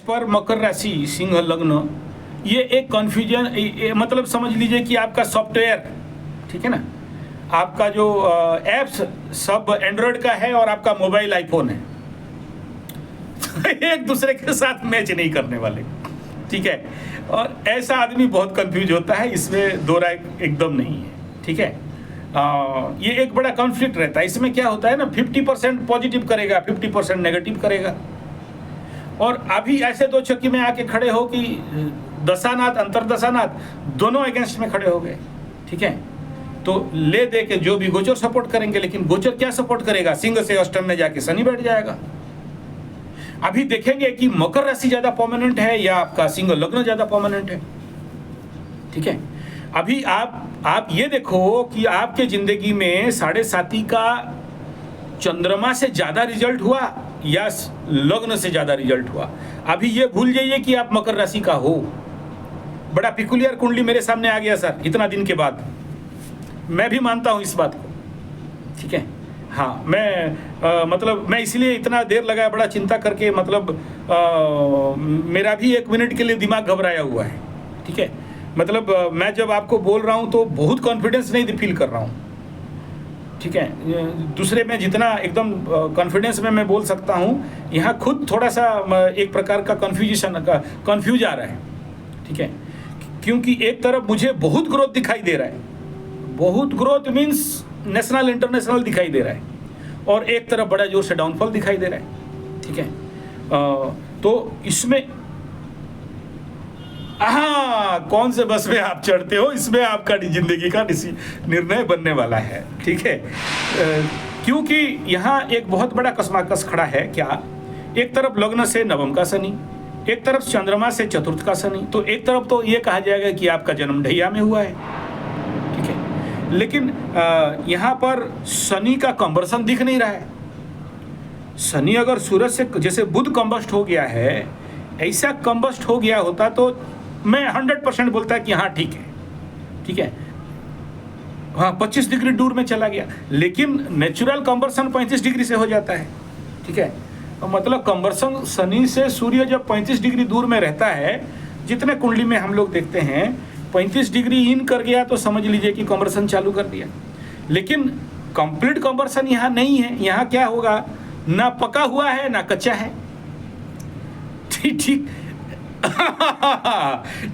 पर मकर राशि सिंह लग्न, ये एक कन्फ्यूजन, मतलब समझ लीजिए कि आपका सॉफ्टवेयर, ठीक है ना, आपका जो एप्स सब एंड्रॉयड का है और आपका मोबाइल आईफोन है एक दूसरे के साथ मैच नहीं करने वाले, ठीक है। और ऐसा आदमी बहुत कंफ्यूज होता है, इसमें दो राय एकदम नहीं है, ठीक है। ये एक बड़ा कॉन्फ्लिक्ट रहता है। इसमें क्या होता है ना, 50% पॉजिटिव करेगा, 50% नेगेटिव करेगा। और अभी ऐसे दो चक्की में आके खड़े हो कि दशानाथ अंतरदशानाथ दोनों अगेंस्ट में खड़े हो गए, ठीक है। तो ले दे के जो भी गोचर सपोर्ट करेंगे, लेकिन गोचर क्या सपोर्ट करेगा, सिंह से अष्टम में जाके शनि बैठ जाएगा। अभी देखेंगे कि मकर राशि ज्यादा परमानेंट है या आपका सिंह लग्न ज्यादा परमानेंट है, ठीक है। अभी आप ये देखो कि आपके जिंदगी में 7.5 का चंद्रमा से ज्यादा रिजल्ट हुआ या लग्न से ज्यादा रिजल्ट हुआ। अभी ये भूल जाइए कि आप मकर राशि का हो। बड़ा पिकुलियर कुंडली मेरे सामने आ गया सर इतना दिन के बाद, मैं भी मानता हूं इस बात को, ठीक है। हाँ, मतलब मैं इसलिए इतना देर लगाया, बड़ा चिंता करके, मतलब मेरा भी 1 मिनट के लिए दिमाग घबराया हुआ है, ठीक है। मतलब मैं जब आपको बोल रहा हूं तो बहुत कॉन्फिडेंस नहीं फील कर रहा हूं, ठीक है। दूसरे में जितना एकदम कॉन्फिडेंस में मैं बोल सकता हूं, यहाँ खुद थोड़ा सा एक प्रकार का कंफ्यूज आ रहा है, ठीक है। क्योंकि एक तरफ मुझे बहुत ग्रोथ दिखाई दे रहा है, बहुत ग्रोथ मीन्स नेशनल इंटरनेशनल दिखाई दे रहा है, और एक तरफ बड़ा जोर से डाउनफॉल दिखाई दे रहा है, ठीक है। तो इसमें हाँ, कौन से बस में आप चढ़ते हो, इसमें आपका जिंदगी का निर्णय बनने वाला है, ठीक है। क्योंकि यहाँ एक बहुत बड़ा कस्माकस खड़ा है। क्या, एक तरफ लग्न से नवम का शनि, एक तरफ चंद्रमा से चतुर्थ का शनि, तो एक तरफ तो ये कहा जाएगा कि आपका जन्म ढैया में हुआ है, ठीक है। लेकिन यहाँ पर शनि का कंबर्सन दिख नहीं रहा है। शनि अगर सूरज से, जैसे बुध कंबस्ट हो गया है, ऐसा कंबस्ट हो गया होता तो मैं 100% बोलता कि हाँ ठीक है, ठीक है, हाँ 25 डिग्री दूर में चला गया। लेकिन नेचुरल कंबर्सन 35 डिग्री से हो जाता है, ठीक है। मतलब कंबर्सन शनि से सूर्य जब 35 डिग्री दूर में रहता है, जितने कुंडली में हम लोग देखते हैं 35 डिग्री इन कर गया तो समझ लीजिए कि कंबर्सन चालू कर दिया। लेकिन कंप्लीट कंबर्सन यहाँ नहीं है। यहाँ क्या होगा, ना पका हुआ है ना कच्चा है, ठीक ठीक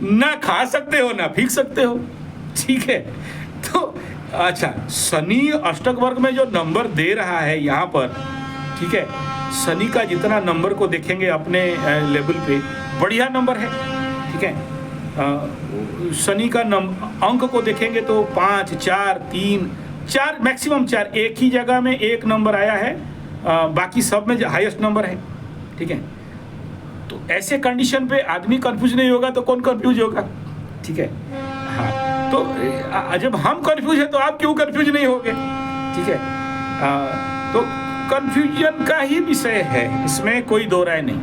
ना खा सकते हो ना फीक सकते हो, ठीक है। तो अच्छा, शनि अष्टक वर्ग में जो नंबर दे रहा है यहाँ पर, ठीक है, शनि का जितना नंबर को देखेंगे अपने लेवल पे बढ़िया नंबर है, ठीक है। शनि का अंक को देखेंगे तो 5, 4, 3, 4 मैक्सिमम 4, एक ही जगह में एक नंबर आया है, बाकी सब में हाईएस्ट नंबर है, ठीक है। तो ऐसे कंडीशन पे आदमी कंफ्यूज नहीं होगा तो कौन कंफ्यूज होगा, ठीक है। हाँ, तो जब हम कंफ्यूज है तो आप क्यों कंफ्यूज नहीं होगे, ठीक है। तो कंफ्यूजन का ही विषय है, इसमें कोई दो राय नहीं,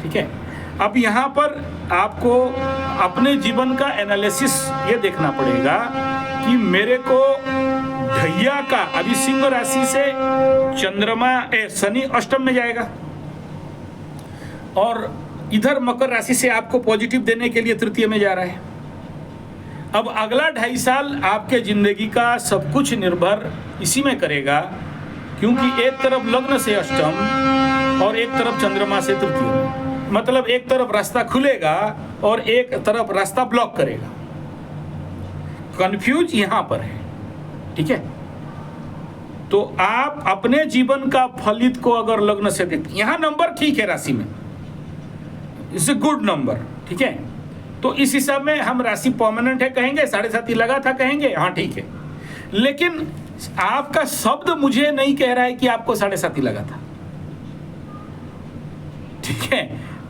ठीक है। अब यहाँ पर आपको अपने जीवन का एनालिसिस ये देखना पड़ेगा कि मेरे को ढैया का, अभी सिंह राशि से चंद्रमा शनि अष्टम में जाएगा और इधर मकर राशि से आपको पॉजिटिव देने के लिए तृतीय में जा रहा है। अब अगला 2.5 साल आपके जिंदगी का सब कुछ निर्भर इसी में करेगा, क्योंकि एक तरफ लग्न से अष्टम और एक तरफ चंद्रमा से तृतीय, मतलब एक तरफ रास्ता खुलेगा और एक तरफ रास्ता ब्लॉक करेगा। कंफ्यूज यहां पर है, ठीक है। तो आप अपने जीवन का फलित को अगर लग्न से देखते, यहां नंबर ठीक है राशि में, इट्स ए गुड नंबर, ठीक है। तो इस हिसाब में हम राशि परमानेंट है कहेंगे, 7.5 लगा था कहेंगे, हाँ ठीक है। लेकिन आपका शब्द मुझे नहीं कह रहा है कि आपको 7.5 लगा था, ठीक है।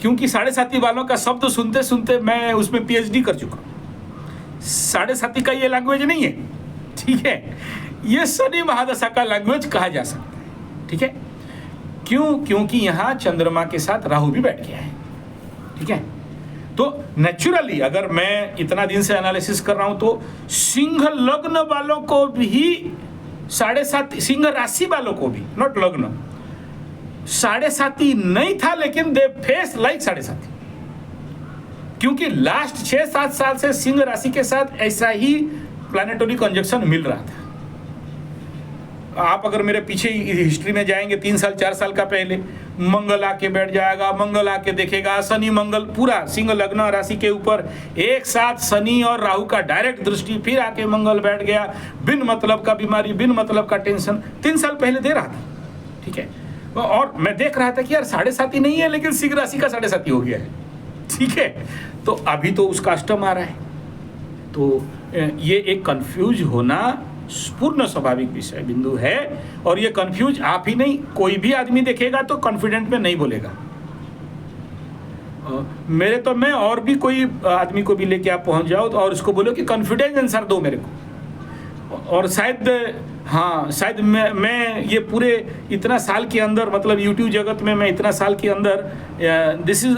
क्योंकि 7.5 वालों का शब्द सुनते सुनते मैं उसमें PhD कर चुका हूं। 7.5 का ये लैंग्वेज नहीं है, ठीक है। ये शनि महादशा का लैंग्वेज कहा जा सकता है, ठीक है। क्यों? क्योंकि यहां चंद्रमा के साथ राहु भी बैठ गया है, ठीक है। तो नेचुरली अगर मैं इतना दिन से एनालिसिस कर रहा हूं तो सिंह लग्न वालों को भी 7.5, सिंह राशि वालों को भी, नॉट लग्न, 7.5 नहीं था, लेकिन दे फेस लाइक 7.5, क्योंकि लास्ट 6-7 साल से सिंह राशि के साथ ऐसा ही प्लैनेटरी कंजक्शन मिल रहा था। आप अगर मेरे पीछे हिस्ट्री में जाएंगे 3 साल 4 साल का पहले, मंगल आके बैठ जाएगा, मंगल आके देखेगा, शनि मंगल पूरा सिंह लग्न राशि के ऊपर एक साथ शनि और राहु का डायरेक्ट दृष्टि, फिर आके मंगल बैठ गया, बिन मतलब का बीमारी, बिन मतलब का टेंशन 3 साल पहले दे रहा था। ठीक है, और मैं देख रहा था कि यार 7.5 नहीं है, लेकिन सिंह राशि का 7.5 हो गया है। ठीक है, तो अभी तो उसका अष्टम आ रहा है, तो ये एक कंफ्यूज होना पूर्ण स्वाभाविक विषय बिंदु है। और ये कंफ्यूज आप ही नहीं, कोई भी आदमी देखेगा तो कॉन्फिडेंट में नहीं बोलेगा। मेरे तो मैं और भी कोई आदमी को भी लेके आप पहुंच जाओ तो और उसको बोलो कि कॉन्फिडेंस आंसर दो मेरे को, और शायद हाँ शायद मैं ये पूरे इतना साल के अंदर, मतलब यूट्यूब जगत में मैं इतना साल के अंदर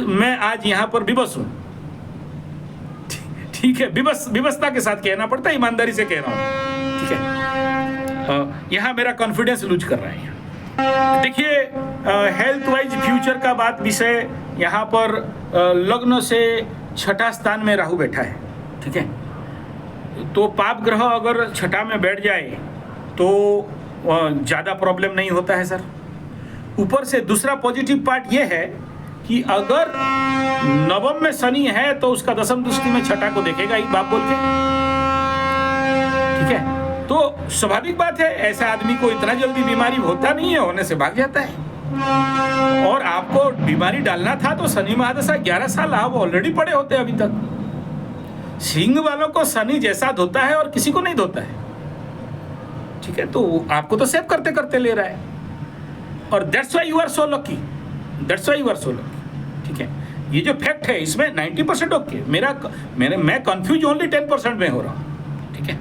मैं आज यहाँ पर विवश हूँ। ठीक है, विवशता के साथ कहना पड़ता है, ईमानदारी से कह रहा हूँ। ठीक है, यहाँ मेरा कॉन्फिडेंस लूज कर रहा है। देखिए, हेल्थ वाइज फ्यूचर का बात विषय यहाँ पर लग्न से 6ठा स्थान में राहु बैठा है। ठीक है, तो पाप ग्रह अगर 6ठा में बैठ जाए तो ज़्यादा प्रॉब्लम नहीं होता है सर। ऊपर से दूसरा पॉजिटिव पार्ट ये है कि अगर नवम में शनि है तो उसका दशम दृष्टि में 6ठा को देखेगा ही बाप बोल के। ठीक है, तो स्वाभाविक बात है, ऐसा आदमी को इतना जल्दी बीमारी होता नहीं है, होने से भाग जाता है। और आपको बीमारी डालना था तो शनि महादशा 11 साल आप ऑलरेडी पड़े होते अभी तक। सिंह वालों को शनि जैसा धोता है और किसी को नहीं धोता है। ठीक है, तो आपको तो सेव करते करते ले रहा है, और that's why you are so lucky, that's why you are so lucky. ठीक है, ये जो फैक्ट है इसमें 90% ओके, मैं कंफ्यूज ओनली 10% में हो रहा हूँ। ठीक है।